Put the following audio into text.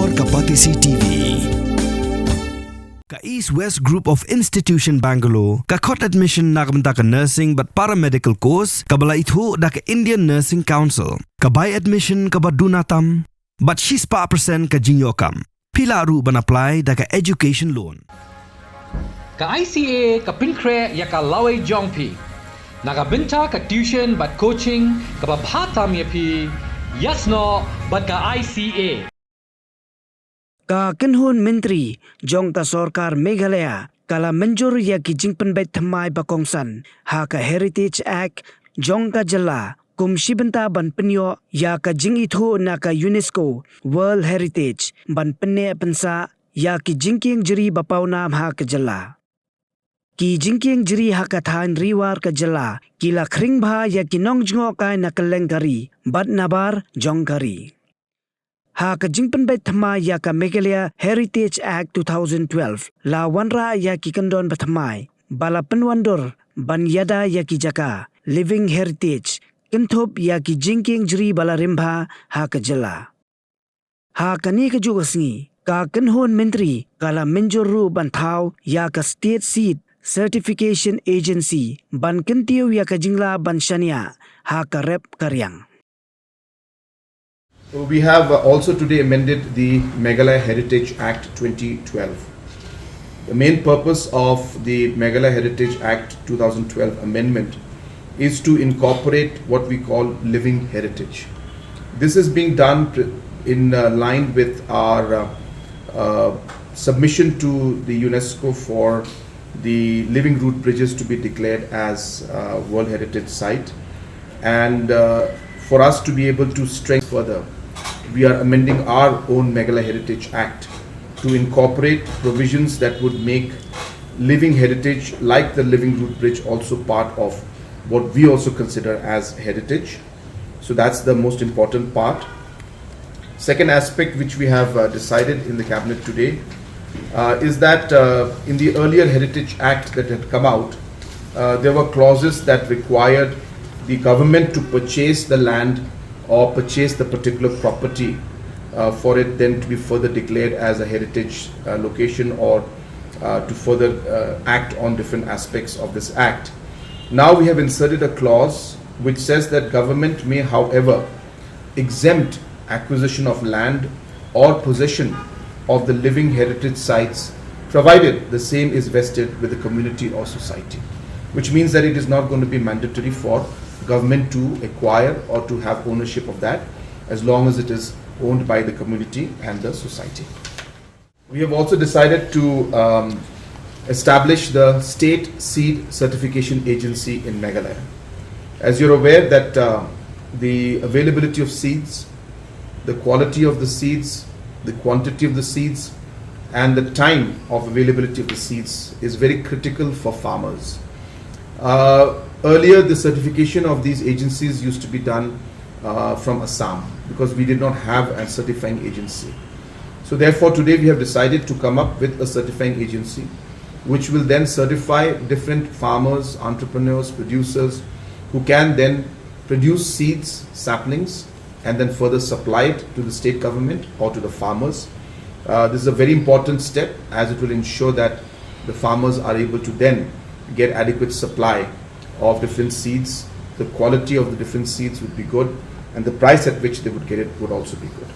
Bor Kapatisi TV. Ka East West Group of Institution Bangalore, ka khot admission nakamta ka nursing but paramedical course, ka bala ithu da ka Indian Nursing Council, ka buy admission ka badunatam, but she's pa percent ka Jingokam. Pila ru ban apply da ka education loan. Ka ICA ka pinkre ya ka laway jongpi. Nakabinta ka tuition but coaching ka babhatam yapi. Yes no but ka ICA. Ka Kinhun Menteri Jong ta Sorkar Meghalaya kala menjur ya ki Pynbeit thamai bakongsan ha ka Heritage Act Jong ka jala kum shibenta ban penyo ya ka Jingithu na ka Unesco World Heritage ban penne pensa ya ki Jingkieng jiri bapau nam ha ka jala. Ki Jingkieng jiri ha ka than riwar ka jala kila khring bha ya ki nong jngo kai na kalengkari bat nabar jongkari. Ha ka Pynbeit thama ya ka Meghalaya Heritage Act 2012 la wanra ya ki kandon bathamai bala penwandor ban yada ya ki jaka living heritage kinthop ya ki Jingkieng jiri bala rimbha ha ka jala. Ha ka ni ka jugasngi ka Kinhun Menteri kala menjuru ban thau ya ka state seat certification agency ban kintiu ya ka jingla ban shania ha ka rep karyang. We have also today amended the Meghalaya Heritage Act 2012. The main purpose of the Meghalaya Heritage Act 2012 amendment is to incorporate what we call living heritage. This is being done in line with our submission to the UNESCO for the living root bridges to be declared as World Heritage Site, and for us to be able to strengthen further, we are amending our own Meghalaya Heritage Act to incorporate provisions that would make living heritage like the living root bridge also part of what we also consider as heritage. So that's the most important part. Second aspect which we have decided in the cabinet today is that in the earlier Heritage Act that had come out, there were clauses that required the government to purchase the land or purchase the particular property for it then to be further declared as a heritage location or to further act on different aspects of this act. Now we have inserted a clause which says that government may, however, exempt acquisition of land or possession of the living heritage sites provided the same is vested with the community or society, which means that it is not going to be mandatory for government to acquire or to have ownership of that as long as it is owned by the community and the society. We have also decided to establish the State Seed Certification Agency in Meghalaya. As you're aware that the availability of seeds, the quality of the seeds, the quantity of the seeds and the time of availability of the seeds is very critical for farmers. Earlier, the certification of these agencies used to be done from Assam because we did not have a certifying agency. So therefore, today we have decided to come up with a certifying agency which will then certify different farmers, entrepreneurs, producers who can then produce seeds, saplings, and then further supply it to the state government or to the farmers. This is a very important step as it will ensure that the farmers are able to then get adequate supply of different seeds. The quality of the different seeds would be good and the price at which they would get it would also be good.